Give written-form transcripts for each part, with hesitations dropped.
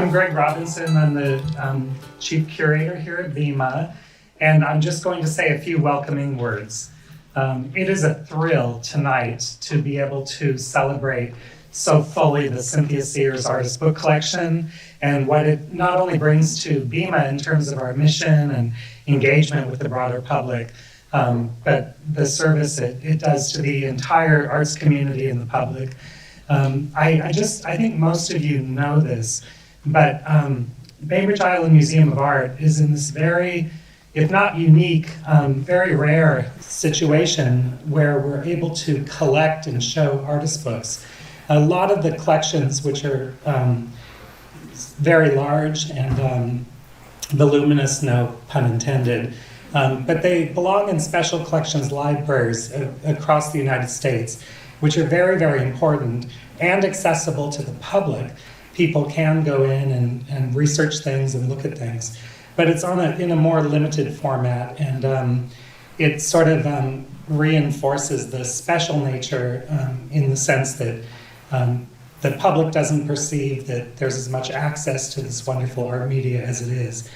I'm Greg Robinson. I'm the Chief Curator here at BIMA, and I'm just going to say a few welcoming words. It is a thrill tonight to be able to celebrate so fully the Cynthia Sears Artist Book Collection and what it not only brings to BIMA in terms of our mission and engagement with the broader public, but the service it does to the entire arts community and the public. I think most of you know this, but Bainbridge Island Museum of Art is in this very, if not unique, very rare situation where we're able to collect and show artist books. A lot of the collections, which are very large and voluminous, no pun intended, but they belong in special collections libraries across the United States, which are very, very important and accessible to the public. People can go in and research things and look at things, but it's in a more limited format, and it sort of reinforces the special nature in the sense that the public doesn't perceive that there's as much access to this wonderful art media as it is.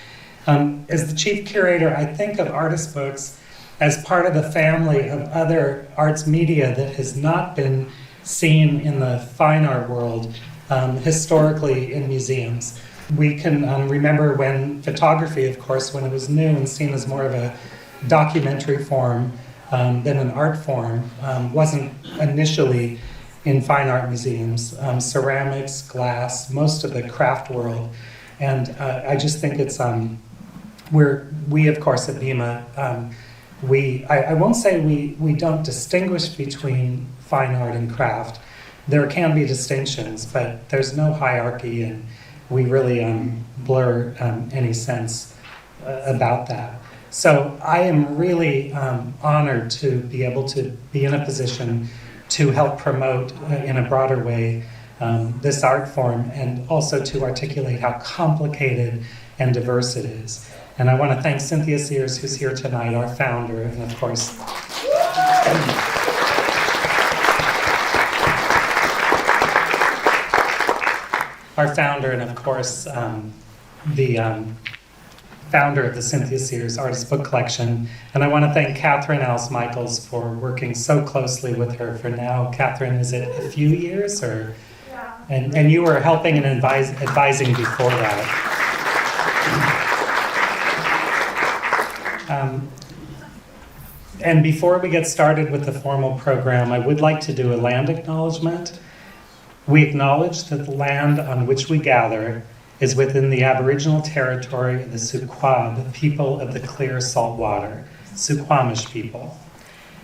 As the Chief Curator, I think of artist books as part of the family of other arts media that has not been seen in the fine art world historically in museums. We can remember when photography, of course, when it was new and seen as more of a documentary form than an art form, wasn't initially in fine art museums. Ceramics, glass, most of the craft world. And I just think it's, we of course at BIMA, I won't say we don't distinguish between fine art and craft. There can be distinctions, but there's no hierarchy, and we really blur any sense about that. So I am really honored to be able to be in a position to help promote in a broader way this art form, and also to articulate how complicated and diverse it is. And I want to thank Cynthia Sears, who's here tonight, our founder, and of course, the founder of the Cynthia Sears Artist Book Collection. And I want to thank Catherine Michaels for working so closely with her for now. Catherine, is it a few years? Or? Yeah. And you were helping and advising before that. And before we get started with the formal program, I would like to do a land acknowledgement. We acknowledge that the land on which we gather is within the Aboriginal territory of the Suquab, people of the clear salt water, Suquamish people.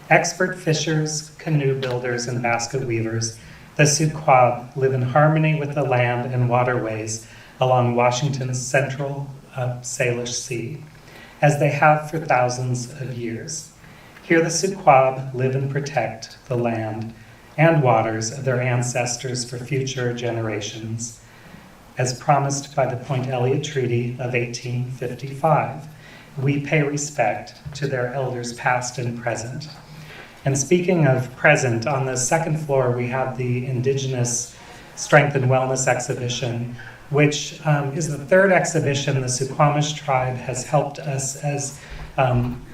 Expert fishers, canoe builders, and basket weavers, the Suquab live in harmony with the land and waterways along Washington's central Salish Sea, as they have for thousands of years. Here the Suquab live and protect the land and waters of their ancestors for future generations, as promised by the Point Elliott Treaty of 1855. We pay respect to their elders past and present. And speaking of present, on the second floor we have the Indigenous Strength and Wellness exhibition, which is the third exhibition the Suquamish tribe has helped us as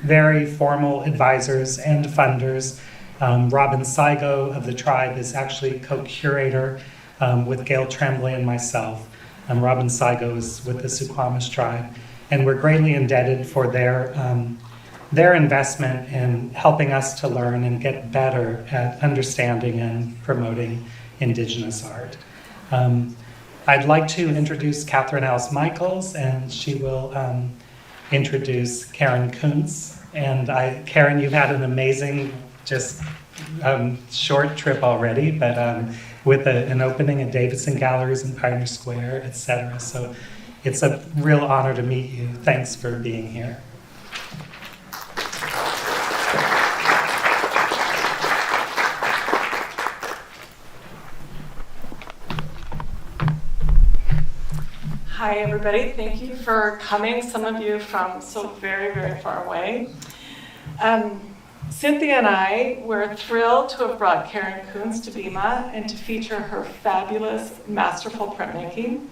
very formal advisors and funders. Robin Saigo of the tribe is actually co-curator with Gail Tremblay and myself. Robin Saigo is with the Suquamish tribe, and we're greatly indebted for their investment in helping us to learn and get better at understanding and promoting Indigenous art. I'd like to introduce Catherine Michaels, and she will introduce Karen Kunc. And Karen, you've had an amazing, just short trip already, but with an opening at Davidson Galleries in Pioneer Square, etc. So it's a real honor to meet you. Thanks for being here. Hi, everybody. Thank you for coming, some of you from so very, very far away. Cynthia and I were thrilled to have brought Karen Kunc to BIMA and to feature her fabulous, masterful printmaking.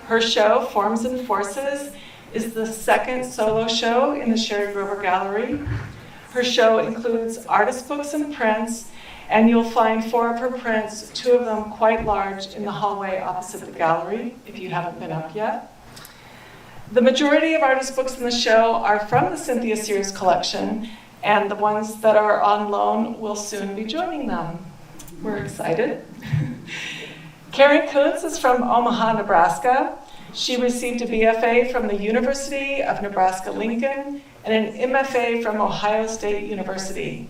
Her show, Forms and Forces, is the second solo show in the Sherry Grover Gallery. Her show includes artist books and prints, and you'll find 4 of her prints, 2 of them quite large, in the hallway opposite the gallery, if you haven't been up yet. The majority of artist books in the show are from the Cynthia Sears collection, and the ones that are on loan will soon be joining them. We're excited. Karen Kunc is from Omaha, Nebraska. She received a BFA from the University of Nebraska-Lincoln and an MFA from Ohio State University.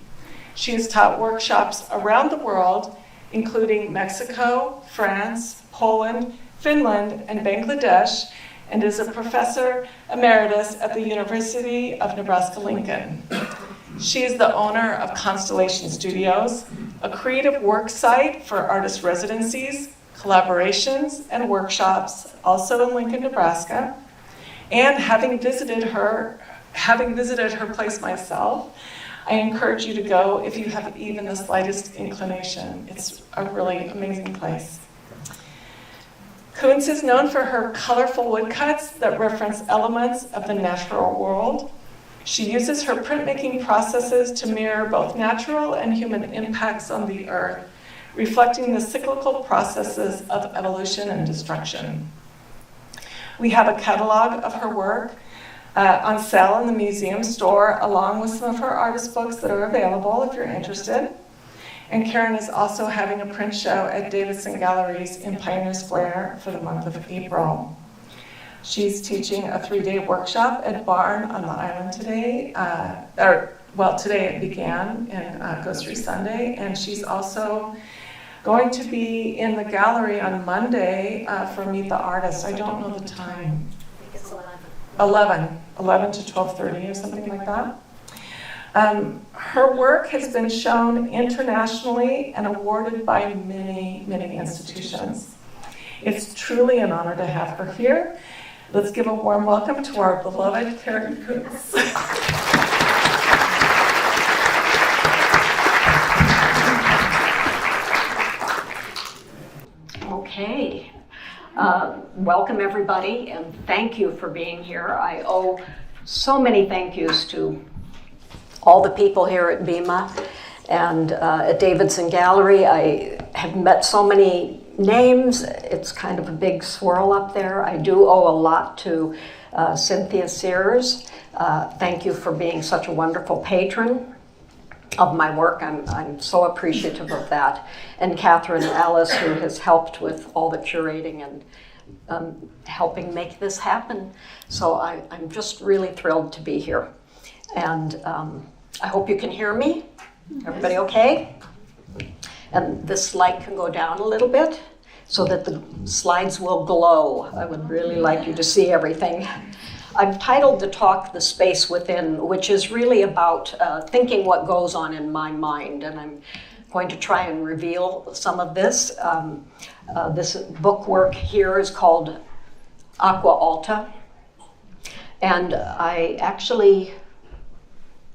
She has taught workshops around the world, including Mexico, France, Poland, Finland, and Bangladesh, and is a professor emeritus at the University of Nebraska-Lincoln. She is the owner of Constellation Studios, a creative work site for artist residencies, collaborations, and workshops, also in Lincoln, Nebraska. And having visited her place myself, I encourage you to go if you have even the slightest inclination. It's a really amazing place. Kunc is known for her colorful woodcuts that reference elements of the natural world. She uses her printmaking processes to mirror both natural and human impacts on the earth, reflecting the cyclical processes of evolution and destruction. We have a catalog of her work on sale in the museum store, along with some of her artist books that are available if you're interested. And Karen is also having a print show at Davidson Galleries in Pioneer Square for the month of April. She's teaching a 3-day workshop at Barn on the Island today. Today it began and goes through Sunday. And she's also going to be in the gallery on Monday for Meet the Artist. I don't know the time. It's 11. 11 to 12:30 or something like that. Her work has been shown internationally and awarded by many, many institutions. It's truly an honor to have her here. Let's give a warm welcome to our beloved Karen Kunc. Okay. Welcome, everybody, and thank you for being here. I owe so many thank yous to all the people here at BIMA and at Davidson Gallery. I have met so many names. It's kind of a big swirl up there. I do owe a lot to Cynthia Sears. Thank you for being such a wonderful patron of my work. I'm so appreciative of that. And Catherine Ellis, who has helped with all the curating and helping make this happen. So I'm just really thrilled to be here. And I hope you can hear me. Everybody okay? And this light can go down a little bit so that the slides will glow. I would really like you to see everything. I've titled the talk, The Space Within, which is really about thinking what goes on in my mind. And I'm going to try and reveal some of this. This book work here is called Aqua Alta. And I actually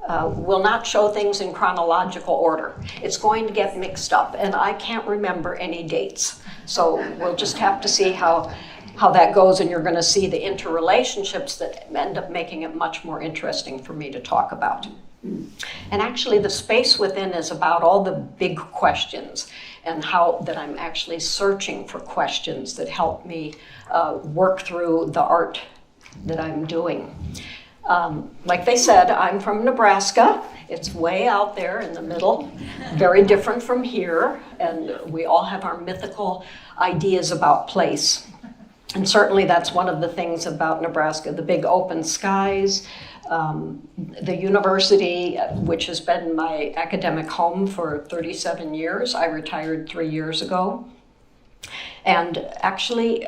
will not show things in chronological order. It's going to get mixed up, and I can't remember any dates. So we'll just have to see how that goes, and you're going to see the interrelationships that end up making it much more interesting for me to talk about. And actually, The Space Within is about all the big questions and how that I'm actually searching for questions that help me work through the art that I'm doing. Like they said, I'm from Nebraska. It's way out there in the middle, very different from here, and we all have our mythical ideas about place. And certainly that's one of the things about Nebraska, the big open skies, the university, which has been my academic home for 37 years. I retired 3 years ago. And actually,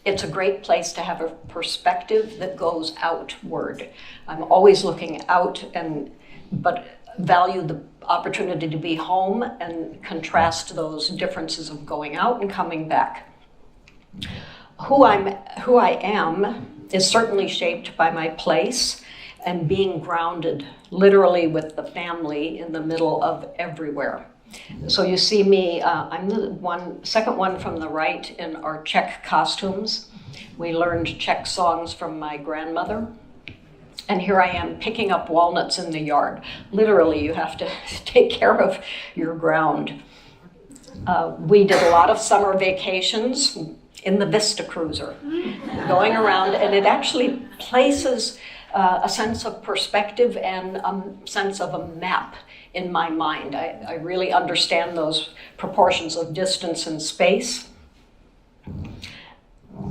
it's a great place to have a perspective that goes outward. I'm always looking out, but value the opportunity to be home and contrast those differences of going out and coming back. Who I am is certainly shaped by my place and being grounded literally with the family in the middle of everywhere. So you see me, I'm the second one from the right in our Czech costumes. We learned Czech songs from my grandmother. And here I am picking up walnuts in the yard. Literally, you have to take care of your ground. We did a lot of summer vacations in the Vista Cruiser, going around, and it actually places a sense of perspective and a sense of a map in my mind. I really understand those proportions of distance and space.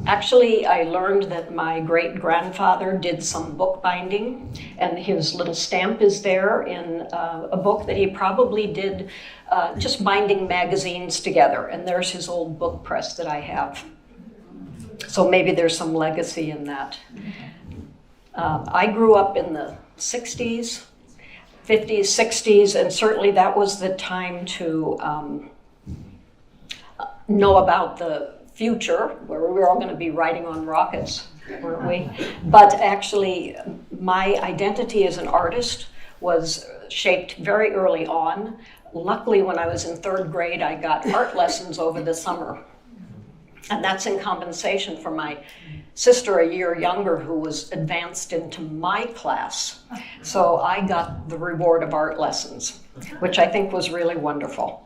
Actually, I learned that my great-grandfather did some bookbinding, and his little stamp is there in a book that he probably did just binding magazines together, and there's his old book press that I have. So maybe there's some legacy in that. I grew up in the 60s, 50s, 60s, and certainly that was the time to know about the future, where we were all going to be riding on rockets, weren't we? But actually, my identity as an artist was shaped very early on. Luckily, when I was in third grade, I got art lessons over the summer. And that's in compensation for my sister, a year younger, who was advanced into my class. So I got the reward of art lessons, which I think was really wonderful.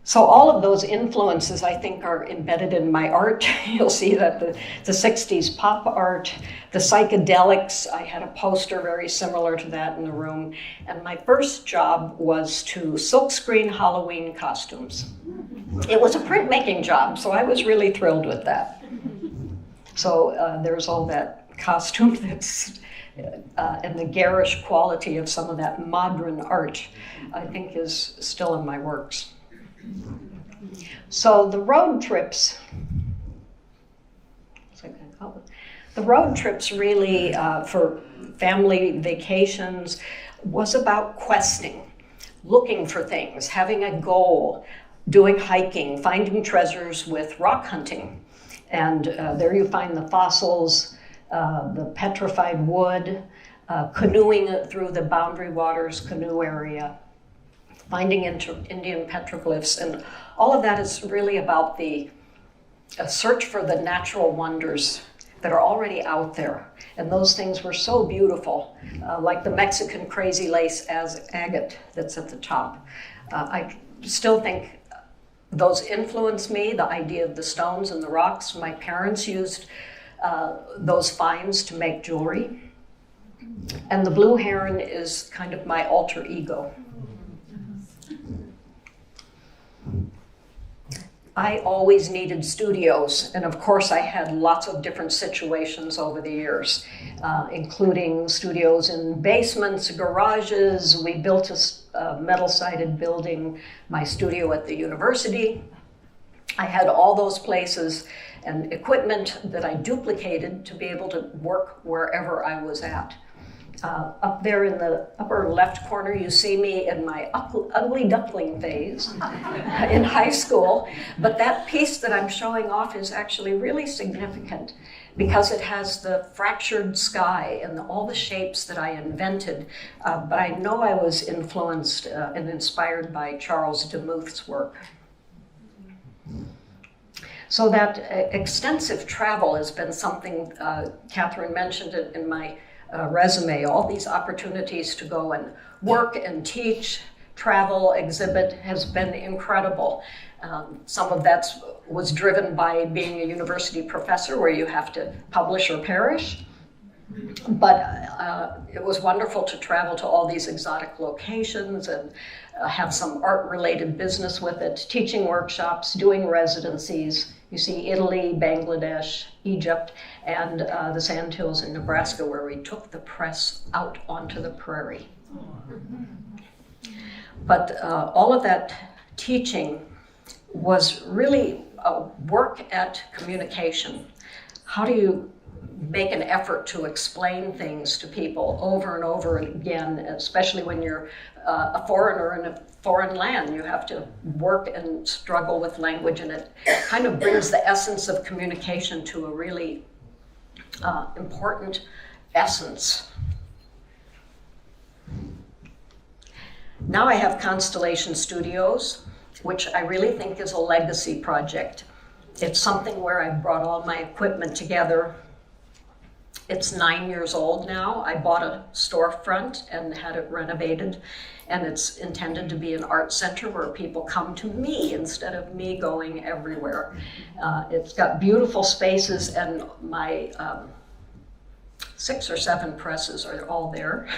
So all of those influences, I think, are embedded in my art. You'll see that the 60s pop art, the psychedelics, I had a poster very similar to that in the room. And my first job was to silkscreen Halloween costumes. It was a printmaking job, so I was really thrilled with that. So there's all that costume that's, and the garish quality of some of that modern art, I think, is still in my works. So the road trips really, for family vacations, was about questing, looking for things, having a goal, doing hiking, finding treasures with rock hunting. And there you find the fossils, the petrified wood, canoeing through the Boundary Waters canoe area, finding Indian petroglyphs, and all of that is really about the search for the natural wonders that are already out there. And those things were so beautiful, like the Mexican crazy lace agate that's at the top. I still think those influenced me, the idea of the stones and the rocks. My parents used those finds to make jewelry. And the blue heron is kind of my alter ego. I always needed studios, and of course I had lots of different situations over the years, including studios in basements, garages. We built a metal-sided building, my studio at the university. I had all those places and equipment that I duplicated to be able to work wherever I was at. Up there in the upper left corner, you see me in my ugly duckling phase in high school. But that piece that I'm showing off is actually really significant because it has the fractured sky and all the shapes that I invented. But I know I was influenced and inspired by Charles Demuth's work. So that extensive travel has been something, Catherine mentioned it in my resume, all these opportunities to go and work and teach, travel, exhibit has been incredible. Some of that was driven by being a university professor where you have to publish or perish. But it was wonderful to travel to all these exotic locations and have some art-related business with it, teaching workshops, doing residencies. You see Italy, Bangladesh, Egypt, and the Sandhills in Nebraska, where we took the press out onto the prairie. But all of that teaching was really a work at communication. How do you make an effort to explain things to people over and over again, especially when you're a foreigner in a foreign land? You have to work and struggle with language, and it kind of brings the essence of communication to a really important essence. Now I have Constellation Studios, which I really think is a legacy project. It's something where I brought all my equipment together. It's 9 years old now. I bought a storefront and had it renovated, and it's intended to be an art center where people come to me instead of me going everywhere. It's got beautiful spaces, and my 6 or 7 presses are all there.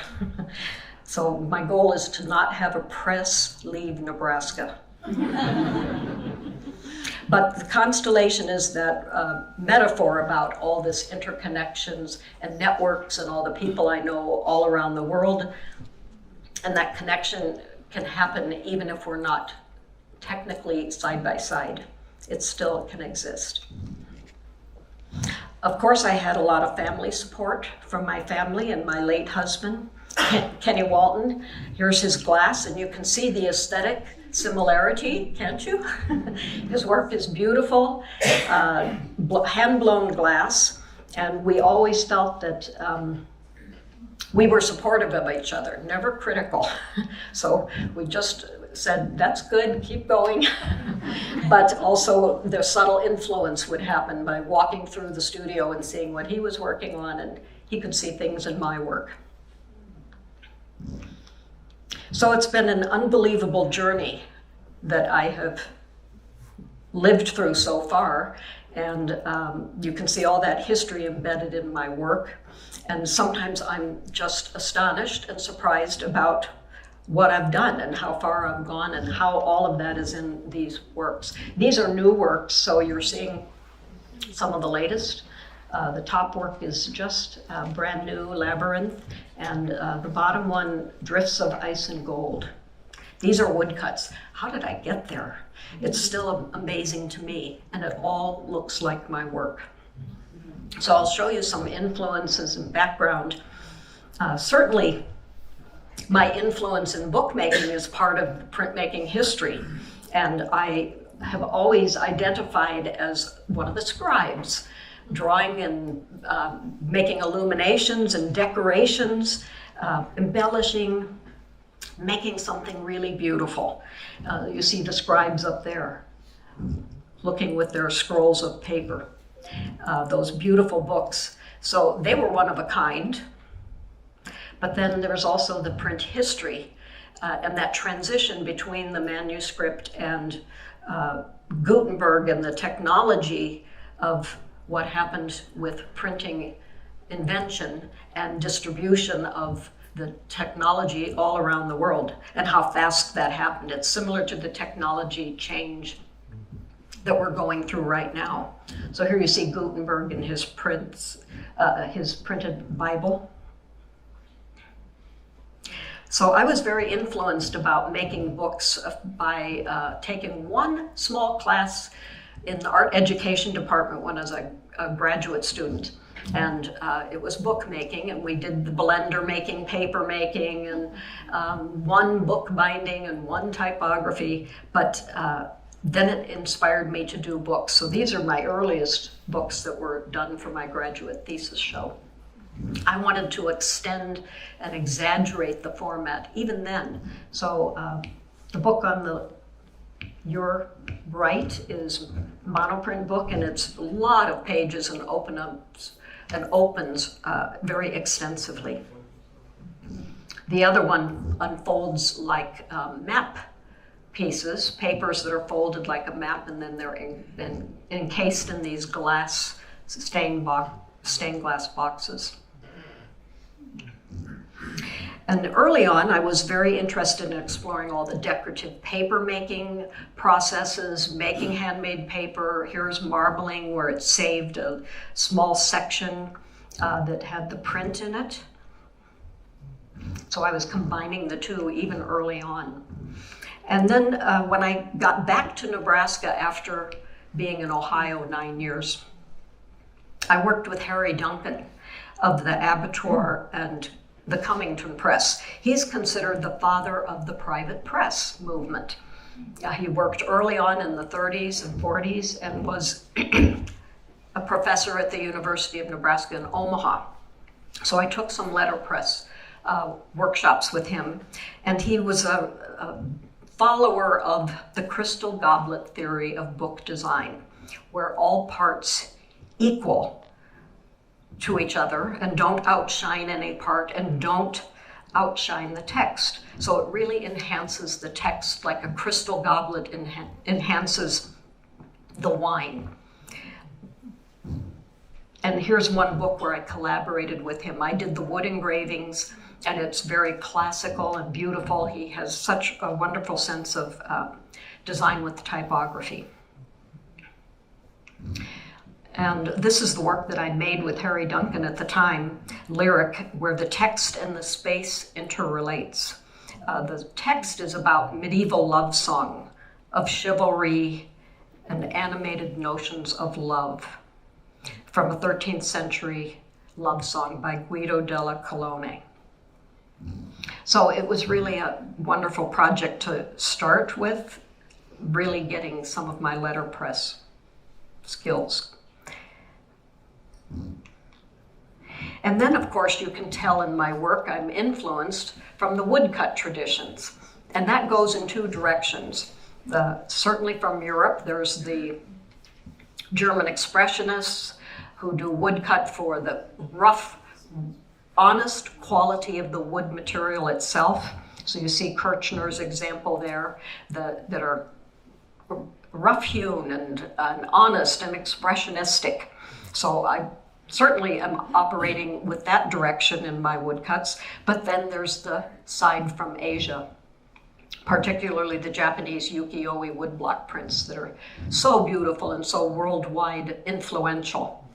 So my goal is to not have a press leave Nebraska. But the constellation is that metaphor about all this interconnections and networks and all the people I know all around the world. And that connection can happen even if we're not technically side by side. It still can exist. Of course, I had a lot of family support from my family and my late husband, Kenny Walton. Here's his glass, and you can see the aesthetic similarity, can't you? His work is beautiful, hand-blown glass, and we always felt that we were supportive of each other, never critical. So we just said, that's good, keep going. But also the subtle influence would happen by walking through the studio and seeing what he was working on, and he could see things in my work. So it's been an unbelievable journey that I have lived through so far, and you can see all that history embedded in my work. And sometimes I'm just astonished and surprised about what I've done and how far I've gone and how all of that is in these works. These are new works, so you're seeing some of the latest. The top work is just brand new, Labyrinth, and the bottom one, Drifts of Ice and Gold. These are woodcuts. How did I get there? It's still amazing to me, and it all looks like my work. So I'll show you some influences and background. Certainly, my influence in bookmaking is part of printmaking history, and I have always identified as one of the scribes, drawing and making illuminations and decorations, embellishing, making something really beautiful. You see the scribes up there, looking with their scrolls of paper, those beautiful books. So they were one of a kind. But then there's also the print history and that transition between the manuscript and Gutenberg and the technology of what happened with printing invention and distribution of the technology all around the world and how fast that happened. It's similar to the technology change that we're going through right now. So here you see Gutenberg and his prints, his printed Bible. So I was very influenced about making books by taking one small class in the art education department when I was a graduate student. And it was bookmaking, and we did the blender making, paper making, and one book binding and one typography. But then it inspired me to do books. So these are my earliest books that were done for my graduate thesis show. I wanted to extend and exaggerate the format even then. So the book on your right is monoprint book, and it's a lot of pages and opens very extensively. The other one unfolds like map pieces, papers that are folded like a map, and then they're encased in these glass stained glass boxes. And early on, I was very interested in exploring all the decorative paper making processes, making handmade paper. Here's marbling, where it saved a small section that had the print in it. So I was combining the two even early on. And then when I got back to Nebraska after being in Ohio 9 years, I worked with Harry Duncan of the Abattoir and the Cummington Press. He's considered the father of the private press movement. He worked early on in the 30s and 40s and was a professor at the University of Nebraska in Omaha. So I took some letterpress workshops with him, and he was a follower of the crystal goblet theory of book design, where all parts equal to each other and don't outshine any part and don't outshine the text. So it really enhances the text like a crystal goblet enhances the wine. And here's one book where I collaborated with him. I did the wood engravings, and it's very classical and beautiful. He has such a wonderful sense of design with typography. And this is the work that I made with Harry Duncan at the time, Lyric, where the text and the space interrelates. The text is about medieval love song, of chivalry and animated notions of love, from a 13th century love song by Guido della Colonna. So it was really a wonderful project to start with, really getting some of my letterpress skills. And then, of course, you can tell in my work I'm influenced from the woodcut traditions. And that goes in two directions. Certainly from Europe, there's the German expressionists who do woodcut for the rough, honest quality of the wood material itself. So you see Kirchner's example there, that are rough-hewn and honest and expressionistic. So I certainly am operating with that direction in my woodcuts, but then there's the side from Asia, particularly the Japanese ukiyo-e woodblock prints that are so beautiful and so worldwide influential.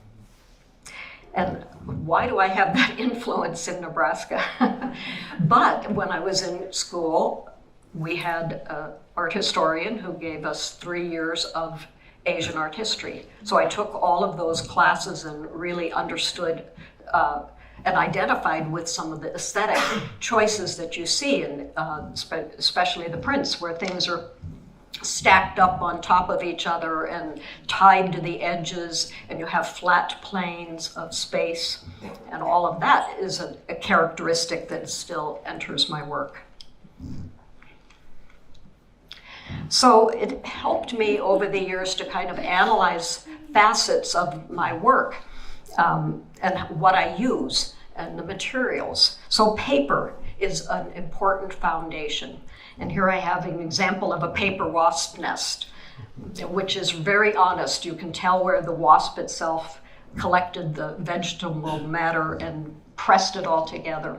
And why do I have that influence in Nebraska? But when I was in school, we had an art historian who gave us 3 years of Asian art history. So I took all of those classes and really understood and identified with some of the aesthetic choices that you see, in, especially the prints, where things are stacked up on top of each other and tied to the edges, and you have flat planes of space. And all of that is a characteristic that still enters my work. So it helped me over the years to kind of analyze facets of my work and what I use and the materials. So paper is an important foundation. And here I have an example of a paper wasp nest, which is very honest. You can tell where the wasp itself collected the vegetable matter and pressed it all together.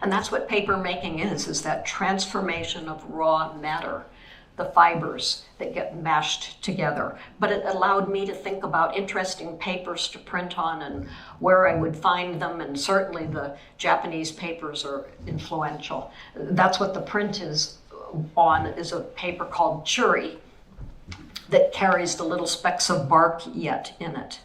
And that's what paper making is that transformation of raw matter, the fibers that get mashed together. But it allowed me to think about interesting papers to print on and where I would find them, and certainly the Japanese papers are influential. That's what the print is on, is a paper called churi that carries the little specks of bark yet in it.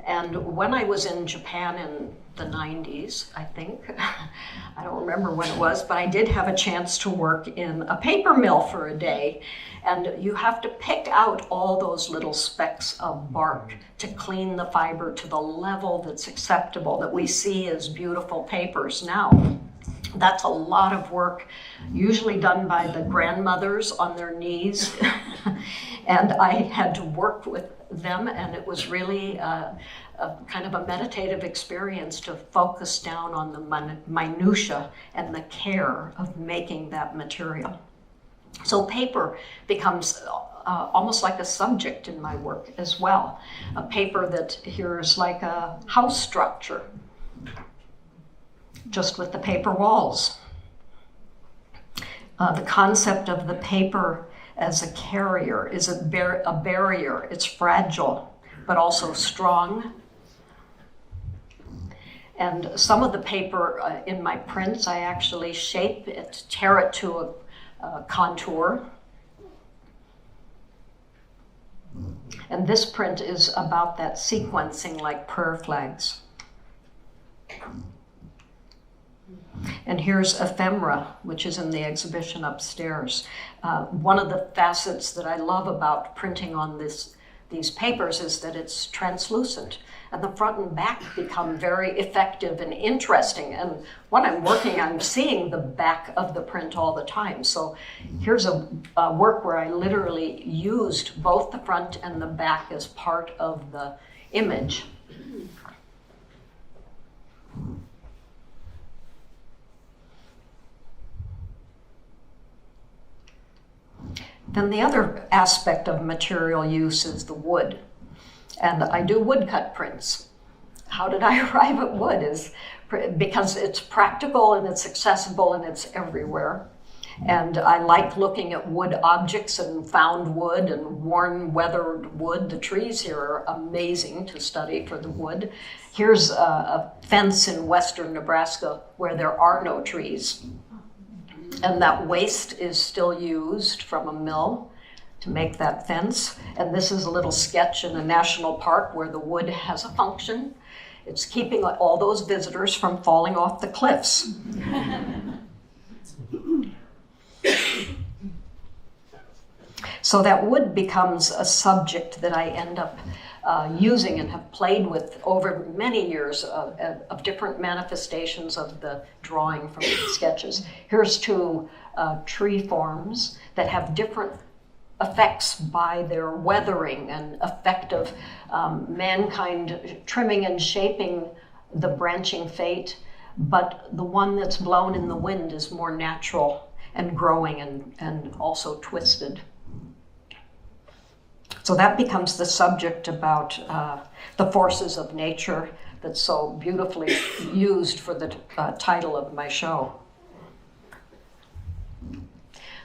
And when I was in Japan in the 90s, I think, I don't remember when it was, but I did have a chance to work in a paper mill for a day. And you have to pick out all those little specks of bark to clean the fiber to the level that's acceptable, that we see as beautiful papers now. That's a lot of work, usually done by the grandmothers on their knees. And I had to work with them, and it was really a kind of a meditative experience to focus down on the minutia and the care of making that material. So paper becomes almost like a subject in my work as well. A paper that here is like a house structure, just with the paper walls. The concept of the paper as a carrier is a barrier. It's fragile, but also strong. And some of the paper in my prints, I actually shape it, tear it to a contour. And this print is about that sequencing like prayer flags. And here's ephemera, which is in the exhibition upstairs. One of the facets that I love about printing on this these papers is that it's translucent. And the front and back become very effective and interesting. And when I'm working, I'm seeing the back of the print all the time. So here's a work where I literally used both the front and the back as part of the image. Then the other aspect of material use is the wood. And I do woodcut prints. How did I arrive at wood? Because it's practical and it's accessible and it's everywhere. And I like looking at wood objects and found wood and worn, weathered wood. The trees here are amazing to study for the wood. Here's a fence in western Nebraska where there are no trees. And that waste is still used from a mill to make that fence. And this is a little sketch in a national park where the wood has a function. It's keeping all those visitors from falling off the cliffs. So that wood becomes a subject that I end up using and have played with over many years of different manifestations of the drawing from sketches. Here's two tree forms that have different effects by their weathering and effect of mankind trimming and shaping the branching fate, but the one that's blown in the wind is more natural and growing and also twisted. So that becomes the subject about the forces of nature that's so beautifully used for the title of my show.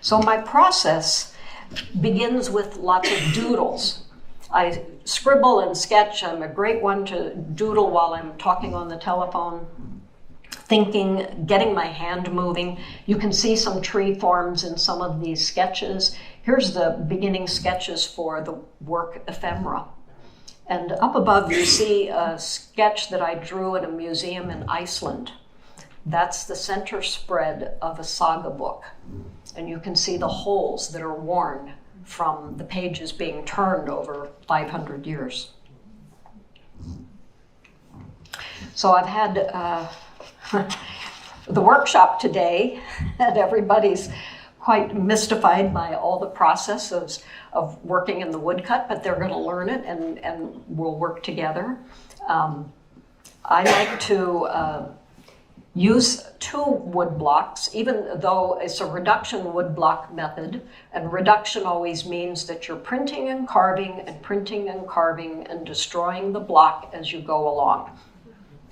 So my process begins with lots of doodles. I scribble and sketch. I'm a great one to doodle while I'm talking on the telephone, thinking, getting my hand moving. You can see some tree forms in some of these sketches. Here's the beginning sketches for the work Ephemera. And up above you see a sketch that I drew in a museum in Iceland. That's the center spread of a saga book. And you can see the holes that are worn from the pages being turned over 500 years. So I've had the workshop today, and everybody's quite mystified by all the processes of working in the woodcut, but they're going to learn it and we'll work together. I like to use two wood blocks, even though it's a reduction wood block method, and reduction always means that you're printing and carving and destroying the block as you go along.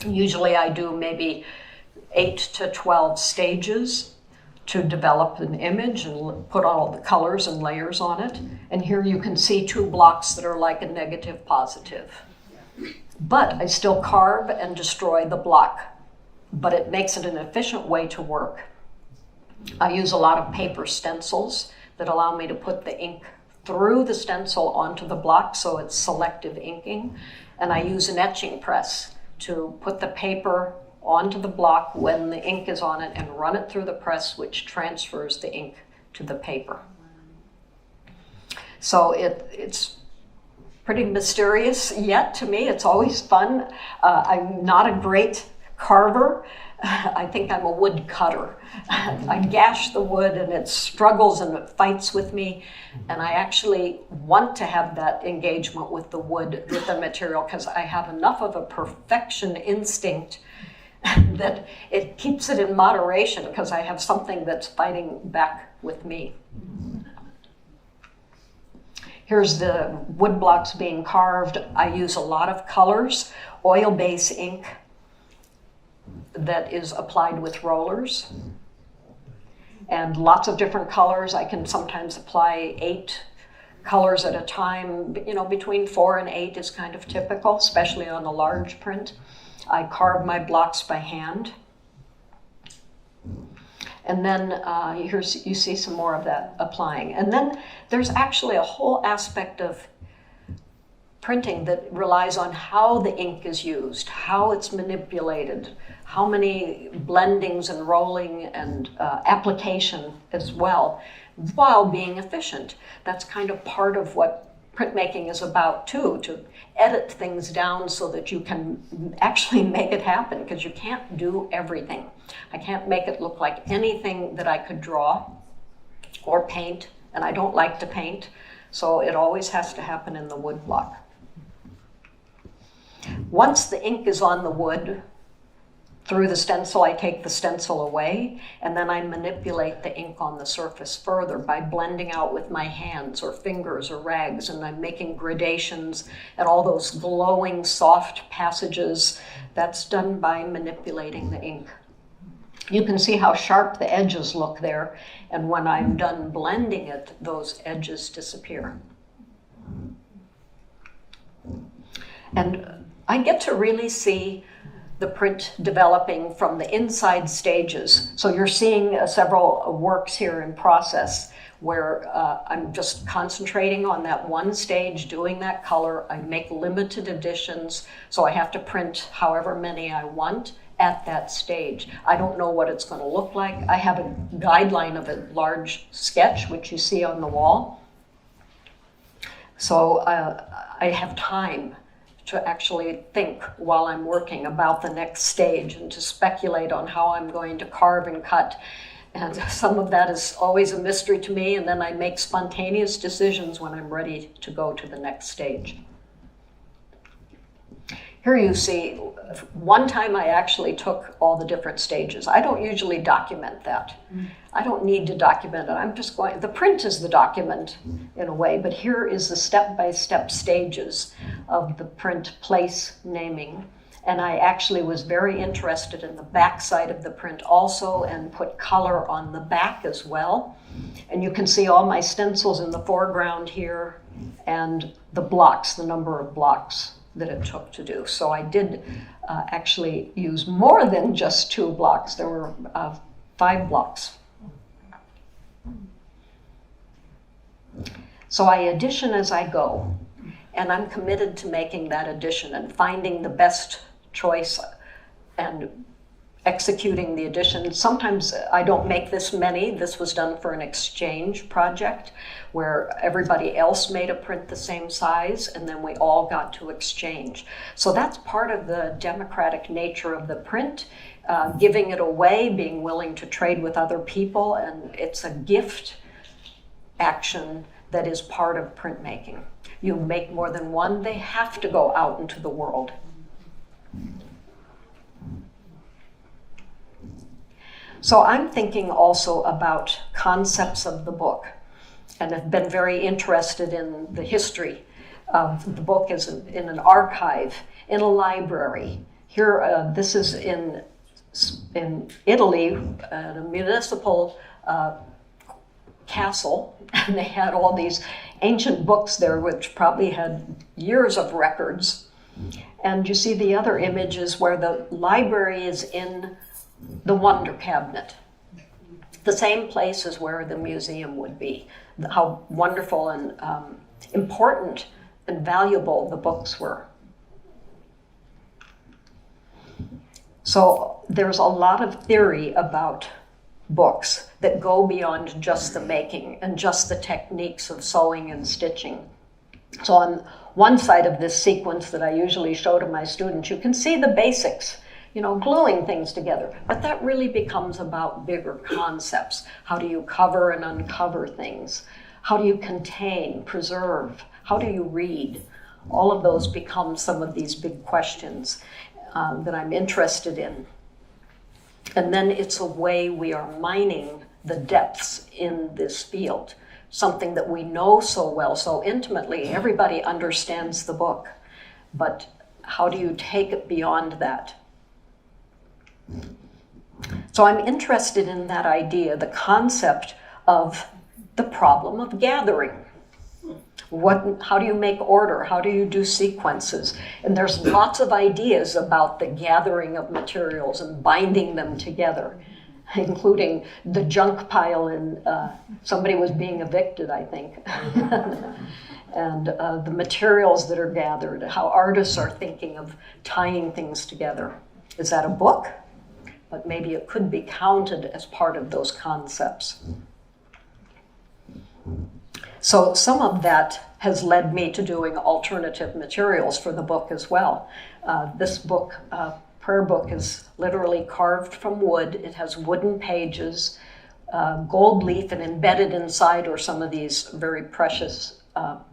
Usually I do maybe 8 to 12 stages to develop an image and put all the colors and layers on it. And here you can see two blocks that are like a negative positive. But I still carve and destroy the block, but it makes it an efficient way to work. I use a lot of paper stencils that allow me to put the ink through the stencil onto the block, so it's selective inking. And I use an etching press to put the paper onto the block when the ink is on it and run it through the press, which transfers the ink to the paper. So it's pretty mysterious yet to me. It's always fun. I'm not a great carver. I think I'm a wood cutter. I gash the wood and it struggles and it fights with me. And I actually want to have that engagement with the wood, with the material, because I have enough of a perfection instinct that it keeps it in moderation, because I have something that's fighting back with me. Here's the wood blocks being carved. I use a lot of colors, oil-based ink that is applied with rollers, and lots of different colors. I can sometimes apply 8 colors at a time. You know, between 4 and 8 is kind of typical, especially on a large print. I carve my blocks by hand. And then you see some more of that applying. And then there's actually a whole aspect of printing that relies on how the ink is used, how it's manipulated, how many blendings and rolling and application as well, while being efficient. That's kind of part of what printmaking is about too, to edit things down so that you can actually make it happen, because you can't do everything. I can't make it look like anything that I could draw or paint, and I don't like to paint, so it always has to happen in the wood block. Once the ink is on the wood, through the stencil, I take the stencil away, and then I manipulate the ink on the surface further by blending out with my hands or fingers or rags, and I'm making gradations and all those glowing, soft passages. That's done by manipulating the ink. You can see how sharp the edges look there, and when I'm done blending it, those edges disappear. And I get to really see the print developing from the inside stages. So you're seeing several works here in process where I'm just concentrating on that one stage, doing that color. I make limited editions, so I have to print however many I want at that stage. I don't know what it's going to look like. I have a guideline of a large sketch, which you see on the wall. So I have time to actually think while I'm working about the next stage and to speculate on how I'm going to carve and cut. And some of that is always a mystery to me, and then I make spontaneous decisions when I'm ready to go to the next stage. Here you see, one time I actually took all the different stages. I don't usually document that. I don't need to document it. I'm just going, the print is the document in a way, but here is the step-by-step stages of the print place naming. And I actually was very interested in the back side of the print also, and put color on the back as well. And you can see all my stencils in the foreground here, and the blocks, the number of blocks that it took to do. So I did actually use more than just 2 blocks. There were 5 blocks. So I addition as I go, and I'm committed to making that addition and finding the best choice and executing the addition. Sometimes I don't make this many. This was done for an exchange project where everybody else made a print the same size, and then we all got to exchange. So that's part of the democratic nature of the print, giving it away, being willing to trade with other people, and it's a gift action that is part of printmaking. You make more than one, they have to go out into the world. So I'm thinking also about concepts of the book, and have been very interested in the history of the book as in an archive, in a library. Here, this is in Italy, at a municipal castle, and they had all these ancient books there, which probably had years of records. And you see the other images where the library is in the Wonder Cabinet, the same place as where the museum would be. How wonderful and important and valuable the books were. So there's a lot of theory about books that go beyond just the making and just the techniques of sewing and stitching. So on one side of this sequence that I usually show to my students, you can see the basics, gluing things together. But that really becomes about bigger concepts. How do you cover and uncover things? How do you contain, preserve? How do you read? All of those become some of these big questions that I'm interested in. And then it's a way we are mining the depths in this field, something that we know so well, so intimately. Everybody understands the book, but how do you take it beyond that? So I'm interested in that idea, the concept of the problem of gathering. How do you make order? How do you do sequences? And there's lots of ideas about the gathering of materials and binding them together, including the junk pile in somebody was being evicted, I think. And the materials that are gathered, how artists are thinking of tying things together. Is that a book? But maybe it could be counted as part of those concepts. So some of that has led me to doing alternative materials for the book as well. This book, prayer book, is literally carved from wood. It has wooden pages, gold leaf, and embedded inside are some of these very precious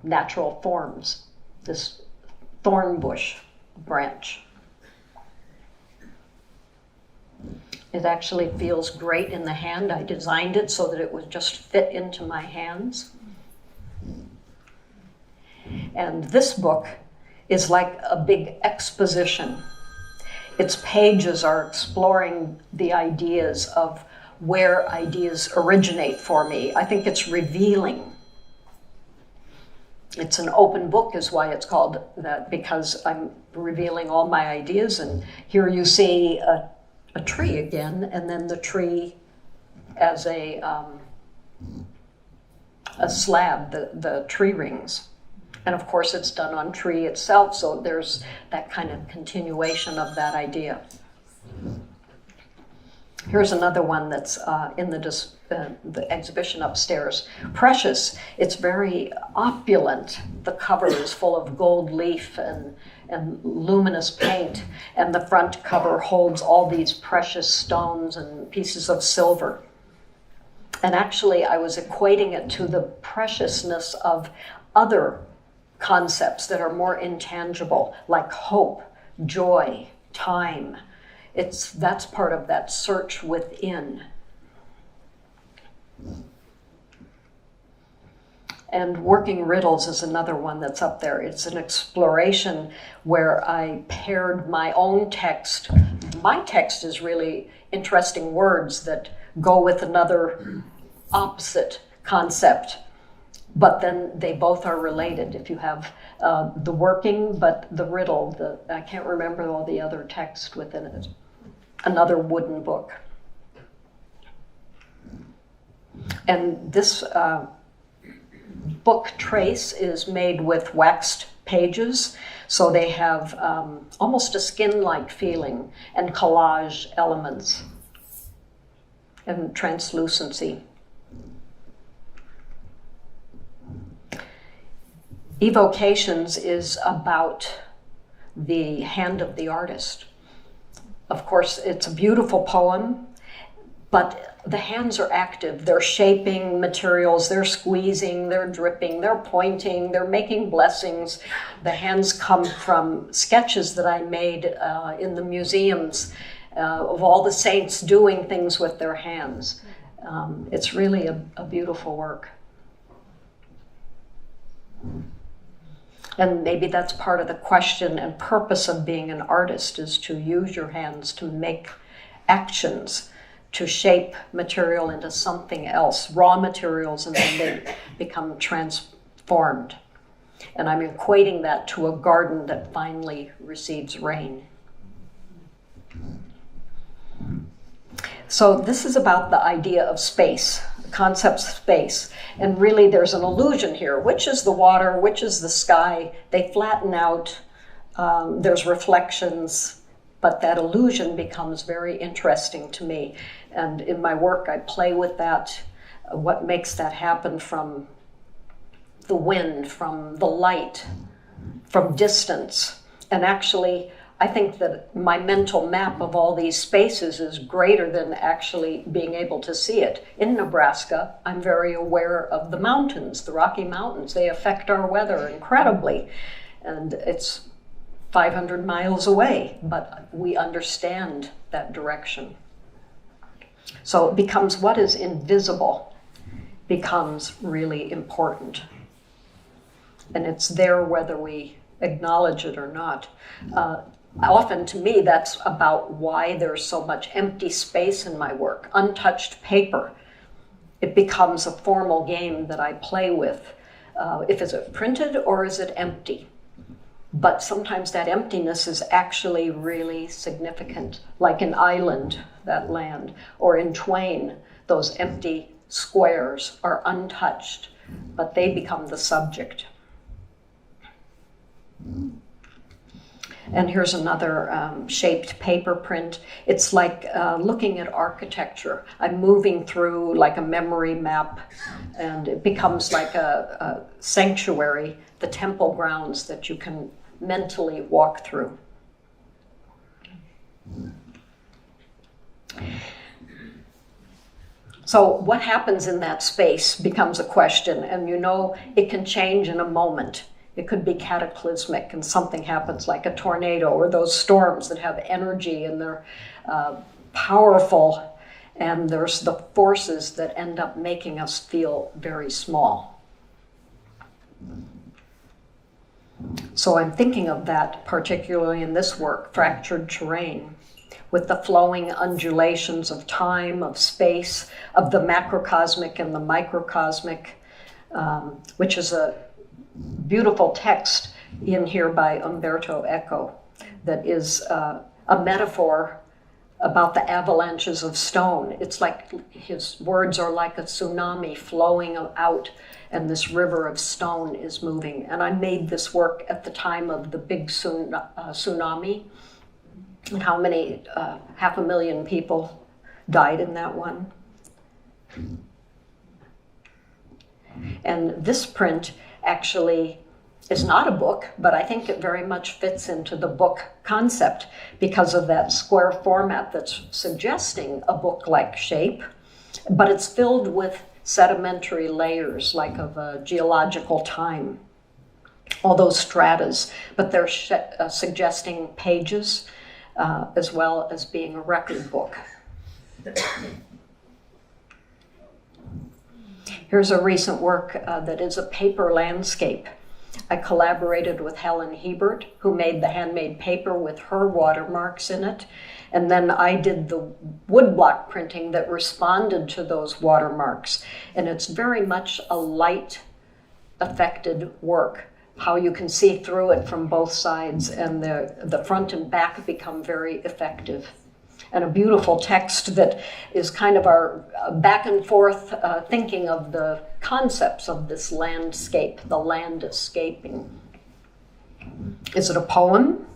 natural forms. This thorn bush branch. It actually feels great in the hand. I designed it so that it would just fit into my hands. And this book is like a big exposition. Its pages are exploring the ideas of where ideas originate for me. I think it's revealing. It's an open book is why it's called that, because I'm revealing all my ideas. And here you see a tree again, and then the tree as a slab, the tree rings. And of course it's done on tree itself, so there's that kind of continuation of that idea. Here's another one that's in the exhibition upstairs. Precious. It's very opulent. The cover is full of gold leaf and luminous paint, and the front cover holds all these precious stones and pieces of silver. And actually, I was equating it to the preciousness of other concepts that are more intangible, like hope, joy, time. That's part of that search within. And Working Riddles is another one that's up there. It's an exploration where I paired my own text. My text is really interesting words that go with another opposite concept, but then they both are related. If you have the working, but the riddle, I can't remember all the other text within it. Another wooden book. And this book trace is made with waxed pages, so they have almost a skin-like feeling, and collage elements and translucency. Evocations is about the hand of the artist. Of course, it's a beautiful poem, but the hands are active. They're shaping materials, they're squeezing, they're dripping, they're pointing, they're making blessings. The hands come from sketches that I made in the museums of all the saints doing things with their hands. It's really a beautiful work. And maybe that's part of the question and purpose of being an artist, is to use your hands to make actions, to shape material into something else, raw materials, and then they become transformed. And I'm equating that to a garden that finally receives rain. So this is about the idea of space, the concept of space. And really there's an illusion here. Which is the water? Which is the sky? They flatten out. There's reflections. But that illusion becomes very interesting to me. And in my work, I play with that. What makes that happen from the wind, from the light, from distance. And actually, I think that my mental map of all these spaces is greater than actually being able to see it. In Nebraska, I'm very aware of the mountains, the Rocky Mountains. They affect our weather incredibly. And it's 500 miles away, but we understand that direction. So it becomes what is invisible becomes really important. And it's there whether we acknowledge it or not. Often to me, that's about why there's so much empty space in my work, untouched paper. It becomes a formal game that I play with. Is it printed or is it empty? But sometimes that emptiness is actually really significant, like in Island, that land, or in Twain, those empty squares are untouched, but they become the subject. And here's another shaped paper print. It's like looking at architecture. I'm moving through like a memory map, and it becomes like a sanctuary, the temple grounds that you can mentally walk through. So what happens in that space becomes a question, and you know it can change in a moment. It could be cataclysmic and something happens like a tornado or those storms that have energy and they're powerful, and there's the forces that end up making us feel very small. So I'm thinking of that particularly in this work, Fractured Terrain, with the flowing undulations of time, of space, of the macrocosmic and the microcosmic, which is a beautiful text in here by Umberto Eco that is a metaphor about the avalanches of stone. It's like his words are like a tsunami flowing out, and this river of stone is moving. And I made this work at the time of the big tsunami, and how many, 500,000 people died in that one. And this print actually is not a book, but I think it very much fits into the book concept because of that square format that's suggesting a book-like shape, but it's filled with sedimentary layers like of a geological time, all those stratas, but they're suggesting pages as well as being a record book. Here's a recent work that is a paper landscape. I collaborated with Helen Hebert, who made the handmade paper with her watermarks in it. And then I did the woodblock printing that responded to those watermarks. And it's very much a light affected work, how you can see through it from both sides, and the front and back become very effective. And a beautiful text that is kind of our back and forth thinking of the concepts of this landscape, the land escaping. Is it a poem?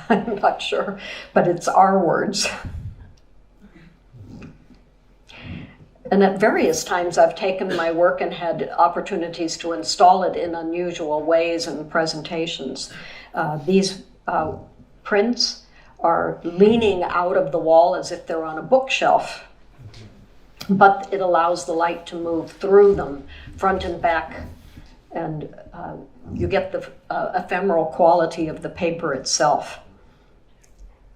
I'm not sure, but it's our words. And at various times I've taken my work and had opportunities to install it in unusual ways and presentations. These prints are leaning out of the wall as if they're on a bookshelf, but it allows the light to move through them, front and back, and you get the ephemeral quality of the paper itself.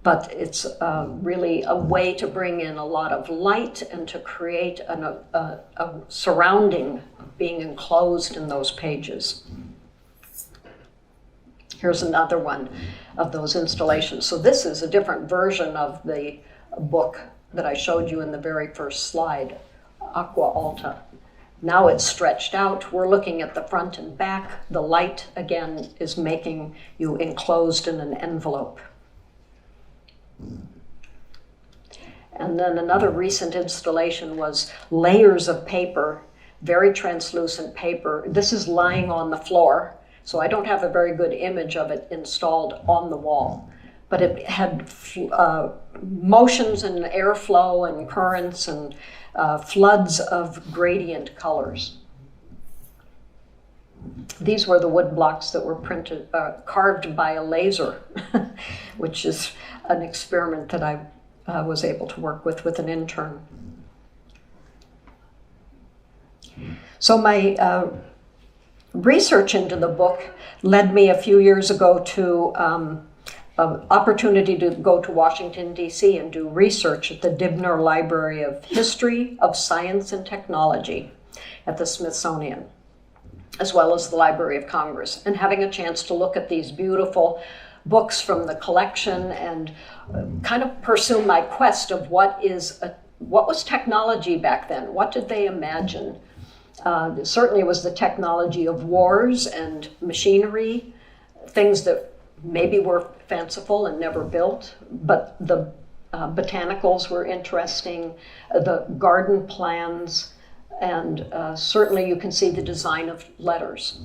But it's really a way to bring in a lot of light and to create a surrounding being enclosed in those pages. Here's another one of those installations. So this is a different version of the book that I showed you in the very first slide, Aqua Alta. Now it's stretched out. We're looking at the front and back. The light, again, is making you enclosed in an envelope. And then another recent installation was layers of paper, very translucent paper. This is lying on the floor, so I don't have a very good image of it installed on the wall. But it had motions and airflow and currents and floods of gradient colors. These were the wood blocks that were carved by a laser, which is an experiment that I was able to work with an intern. So my research into the book led me a few years ago to an opportunity to go to Washington, D.C. and do research at the Dibner Library of History of Science and Technology at the Smithsonian, as well as the Library of Congress, and having a chance to look at these beautiful books from the collection and kind of pursue my quest of what was technology back then? What did they imagine? Certainly was the technology of wars and machinery, things that maybe were fanciful and never built, but the botanicals were interesting, the garden plans, and certainly you can see the design of letters.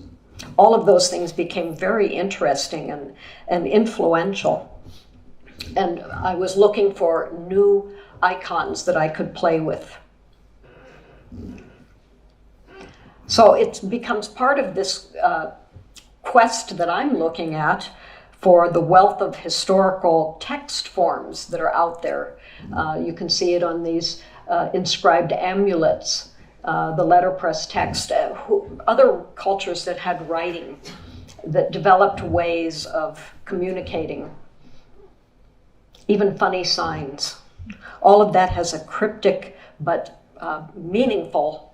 all of those things became very interesting and influential. And I was looking for new icons that I could play with. So it becomes part of this quest that I'm looking at for the wealth of historical text forms that are out there. You can see it on these inscribed amulets, the letterpress text, other cultures that had writing, that developed ways of communicating, even funny signs. All of that has a cryptic but meaningful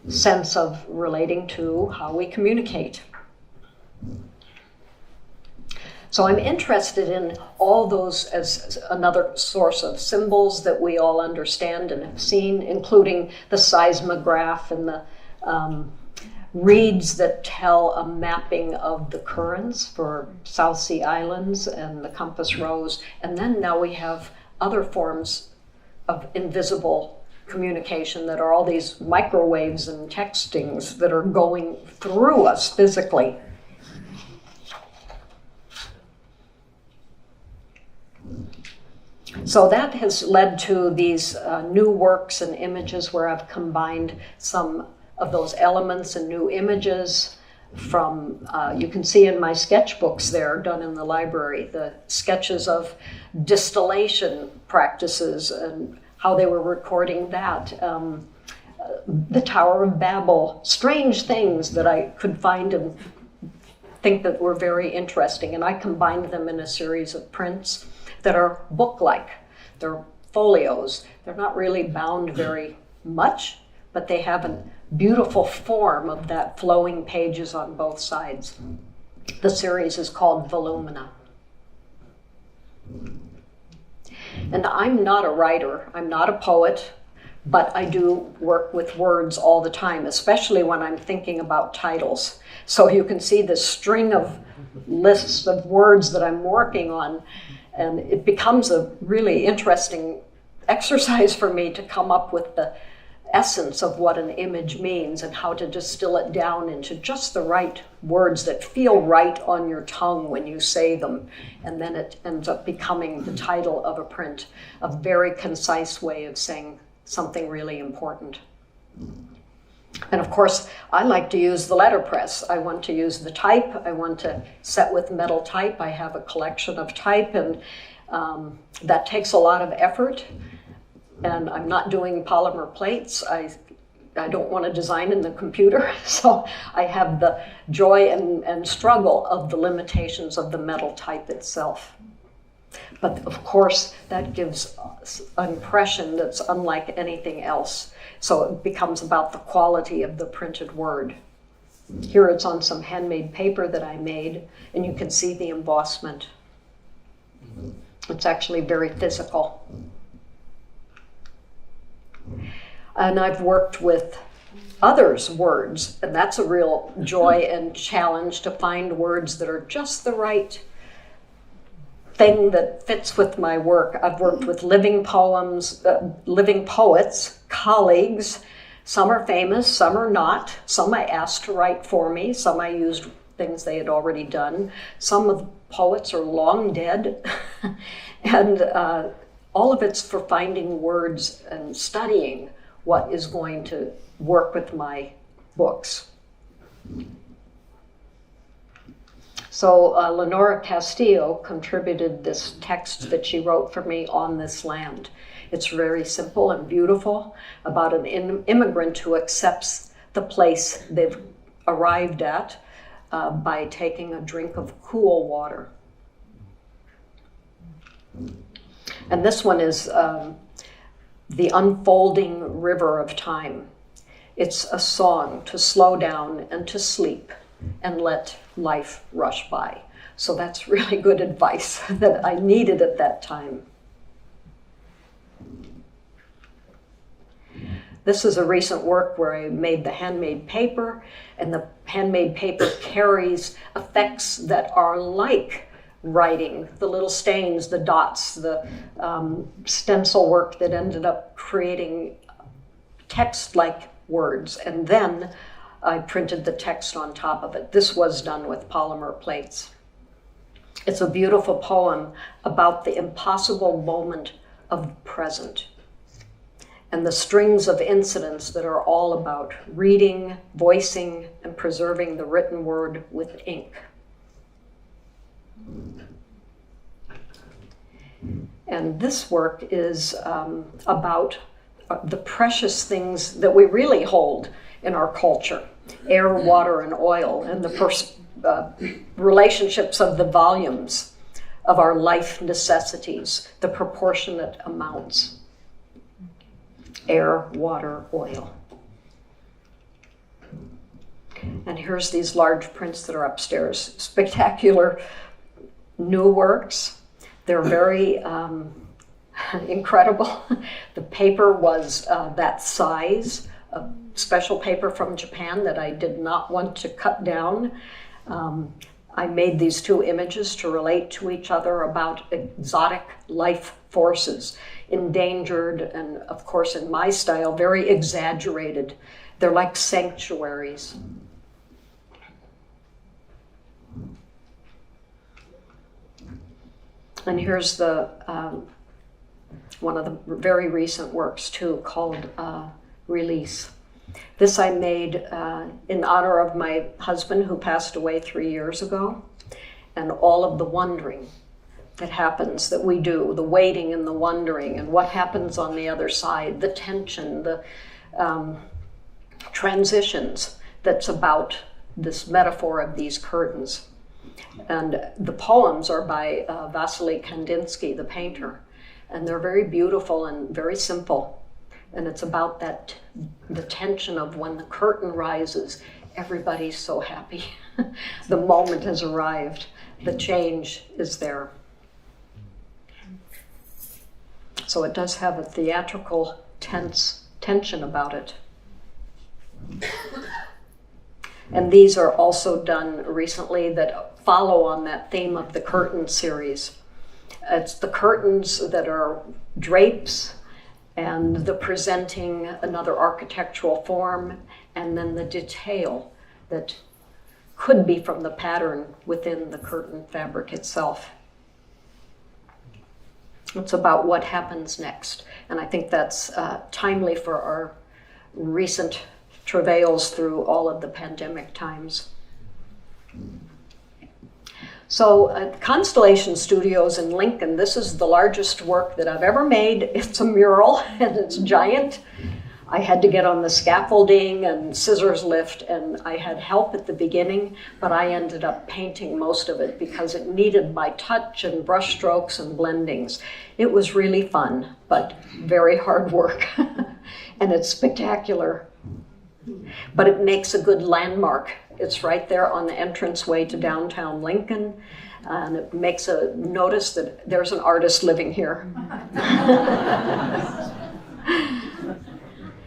sense of relating to how we communicate. So I'm interested in all those as another source of symbols that we all understand and have seen, including the seismograph and the reeds that tell a mapping of the currents for South Sea Islands and the compass rose. And then now we have other forms of invisible communication that are all these microwaves and textings that are going through us physically. So that has led to these new works and images where I've combined some of those elements and new images from, you can see in my sketchbooks there, done in the library, the sketches of distillation practices and how they were recording that. The Tower of Babel, strange things that I could find and think that were very interesting. And I combined them in a series of prints that are book-like. They're folios. They're not really bound very much, but they have a beautiful form of that flowing pages on both sides. The series is called Volumina. And I'm not a writer. I'm not a poet, but I do work with words all the time, especially when I'm thinking about titles. So you can see this string of lists of words that I'm working on. And it becomes a really interesting exercise for me to come up with the essence of what an image means and how to distill it down into just the right words that feel right on your tongue when you say them. And then it ends up becoming the title of a print, a very concise way of saying something really important. And of course, I like to use the letterpress. I want to use the type. I want to set with metal type. I have a collection of type, and that takes a lot of effort. And I'm not doing polymer plates. I don't want to design in the computer, so I have the joy and struggle of the limitations of the metal type itself. But of course, that gives an impression that's unlike anything else. So it becomes about the quality of the printed word. Here it's on some handmade paper that I made, and you can see the embossment. It's actually very physical. And I've worked with others' words, and that's a real joy and challenge to find words that are just the right thing that fits with my work. I've worked with living poets, colleagues. Some are famous, some are not. Some I asked to write for me. Some I used things they had already done. Some of the poets are long dead. And all of it's for finding words and studying what is going to work with my books. So Lenora Castillo contributed this text that she wrote for me, On This Land. It's very simple and beautiful, about an immigrant who accepts the place they've arrived at by taking a drink of cool water. And this one is The Unfolding River of Time. It's a song to slow down and to sleep and let life rush by. So that's really good advice that I needed at that time. This is a recent work where I made the handmade paper, and the handmade paper carries effects that are like writing, the little stains, the dots, the stencil work that ended up creating text-like words. And then I printed the text on top of it. This was done with polymer plates. It's a beautiful poem about the impossible moment of the present and the strings of incidents that are all about reading, voicing, and preserving the written word with ink. And this work is about the precious things that we really hold in our culture: air, water, and oil, and the relationships of the volumes of our life necessities, the proportionate amounts. Air, water, oil. And here's these large prints that are upstairs. Spectacular new works. They're very incredible. The paper was that size, a special paper from Japan that I did not want to cut down. I made these two images to relate to each other about exotic life forces, endangered, and of course in my style, very exaggerated. They're like sanctuaries. And here's the one of the very recent works too, called Release. This I made in honor of my husband who passed away 3 years ago, and all of the wondering that happens, that we do, the waiting and the wondering, and what happens on the other side, the tension, the transitions that's about this metaphor of these curtains. And the poems are by Vasily Kandinsky, the painter, and they're very beautiful and very simple. And it's about that, the tension of when the curtain rises, everybody's so happy. The moment has arrived. The change is there. So it does have a theatrical, tense tension about it. And these are also done recently that follow on that theme of the curtain series. It's the curtains that are drapes, and the presenting another architectural form, and then the detail that could be from the pattern within the curtain fabric itself. It's about what happens next, and I think that's timely for our recent travails through all of the pandemic times. So Constellation Studios in Lincoln, this is the largest work that I've ever made. It's a mural and it's giant. I had to get on the scaffolding and scissors lift, and I had help at the beginning, but I ended up painting most of it because it needed my touch and brush strokes and blendings. It was really fun, but very hard work. And it's spectacular. But it makes a good landmark. It's right there on the entranceway to downtown Lincoln, and it makes a notice that there's an artist living here.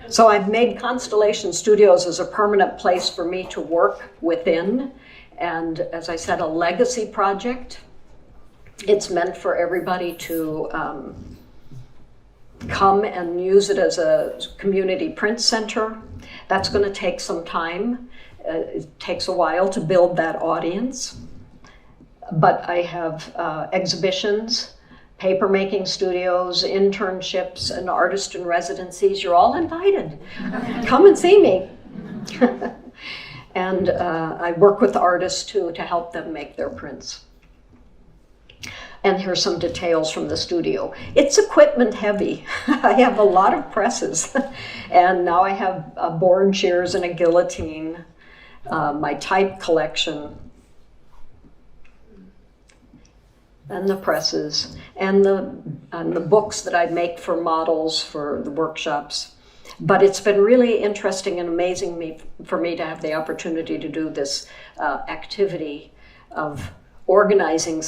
So I've made Constellation Studios as a permanent place for me to work within, and as I said, a legacy project. It's meant for everybody to come and use it as a community print center. That's going to take some time. It takes a while to build that audience. But I have exhibitions, paper-making studios, internships, and artist in residencies. You're all invited. Come and see me. And I work with artists, too, to help them make their prints. And here's some details from the studio. It's equipment heavy. I have a lot of presses. And now I have board shears and a guillotine, my type collection, and the presses, and the books that I make for models for the workshops. But it's been really interesting and amazing for me to have the opportunity to do this activity of organizing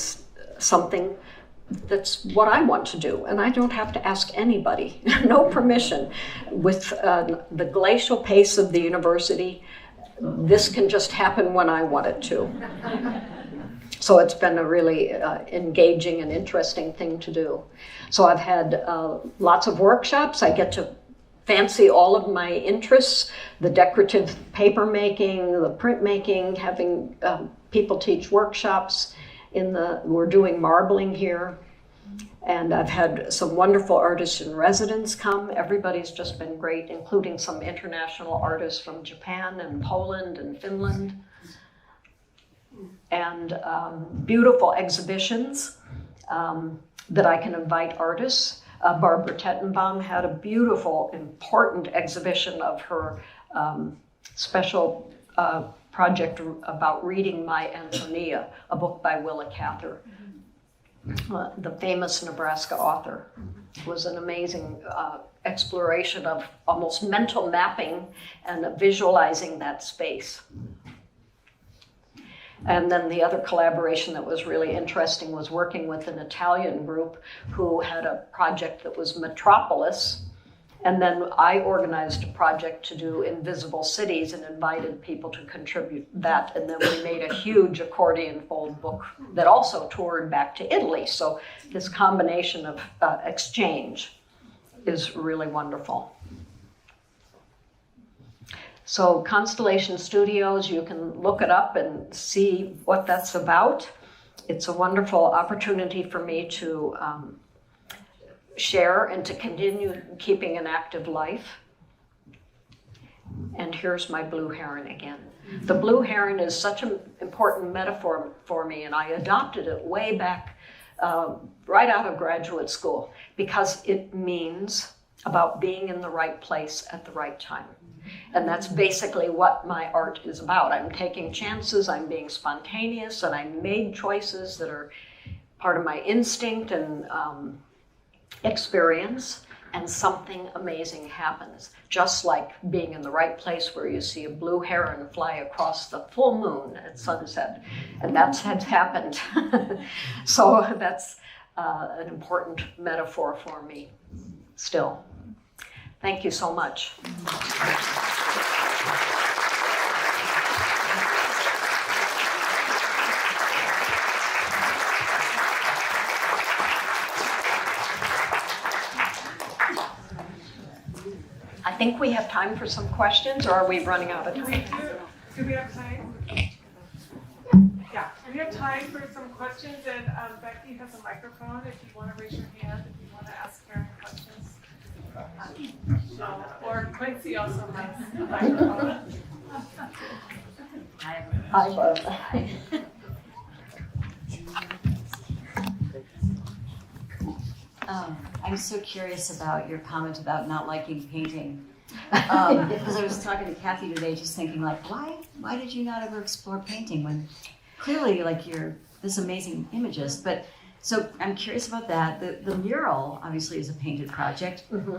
something that's what I want to do, and I don't have to ask anybody, no permission. With the glacial pace of the university, this can just happen when I want it to. So it's been a really engaging and interesting thing to do. So I've had lots of workshops. I get to fancy all of my interests, the decorative paper making, the printmaking, having people teach workshops. We're doing marbling here. And I've had some wonderful artists in residence come. Everybody's just been great, including some international artists from Japan and Poland and Finland. And beautiful exhibitions that I can invite artists. Barbara Tettenbaum had a beautiful, important exhibition of her special project about reading My Antonia, a book by Willa Cather. The famous Nebraska author. It was an amazing exploration of almost mental mapping and visualizing that space. And then the other collaboration that was really interesting was working with an Italian group who had a project that was Metropolis. And then I organized a project to do Invisible Cities and invited people to contribute that. And then we made a huge accordion fold book that also toured back to Italy. So this combination of exchange is really wonderful. So Constellation Studios, you can look it up and see what that's about. It's a wonderful opportunity for me to share and to continue keeping an active life. And here's my blue heron again. The blue heron is such an important metaphor for me, and I adopted it way back right out of graduate school because it means about being in the right place at the right time. And that's basically what my art is about. I'm taking chances, I'm being spontaneous, and I made choices that are part of my instinct and experience, and something amazing happens. Just like being in the right place where you see a blue heron fly across the full moon at sunset. And that's had happened. So that's an important metaphor for me still. Thank you so much. I think we have time for some questions, or are we running out of time? Do we have time? Yeah, we have time for some questions, and Becky has a microphone if you want to raise your hand, if you want to ask Karen questions. Or Quincy also has a microphone. I'm so curious about your comment about not liking painting. Because I was talking to Kathy today, just thinking like, why did you not ever explore painting when clearly like you're this amazing imagist? But so I'm curious about that. The mural obviously is a painted project. Mm-hmm.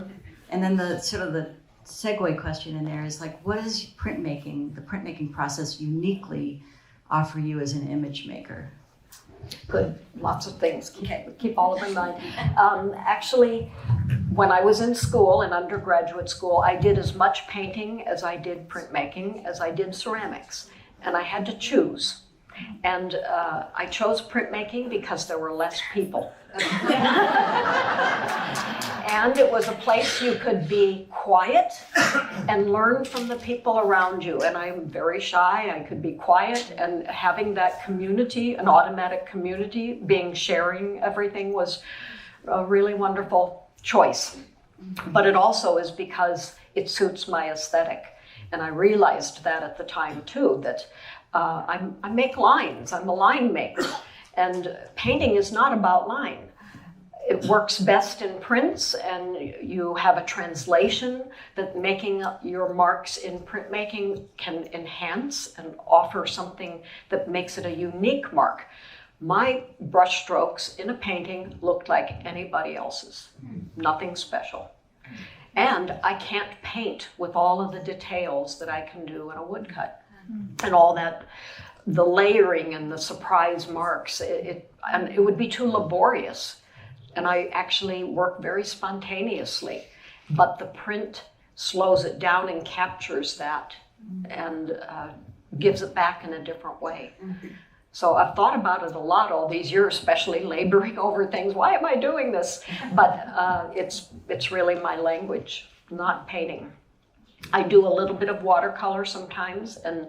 And then the sort of the segue question in there is like, what does the printmaking process uniquely offer you as an image maker? Good, lots of things. Keep all of them in mind. Actually, when I was in school, in undergraduate school, I did as much painting as I did printmaking, as I did ceramics. And I had to choose. And I chose printmaking because there were less people. And it was a place you could be quiet and learn from the people around you. And I'm very shy, I could be quiet, and having that community, an automatic community, sharing everything was a really wonderful choice. But it also is because it suits my aesthetic. And I realized that at the time too, that I make lines, I'm a line maker. And painting is not about line. It works best in prints, and you have a translation that making your marks in printmaking can enhance and offer something that makes it a unique mark. My brush strokes in a painting looked like anybody else's, nothing special. And I can't paint with all of the details that I can do in a woodcut and all that. The layering and the surprise marks, it would be too laborious. And I actually work very spontaneously, but the print slows it down and captures that and gives it back in a different way. So I've thought about it a lot all these years, especially laboring over things. Why am I doing this? But it's really my language. not painting. I do a little bit of watercolor sometimes, and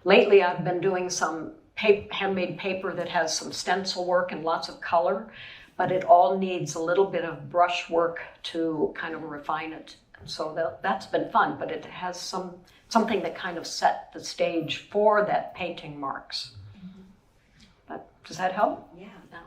lately I've been doing some handmade paper that has some stencil work and lots of color, but it all needs a little bit of brush work to kind of refine it. And so that's been fun, but it has something that kind of set the stage for that painting marks. But does that help? Yeah. Yeah.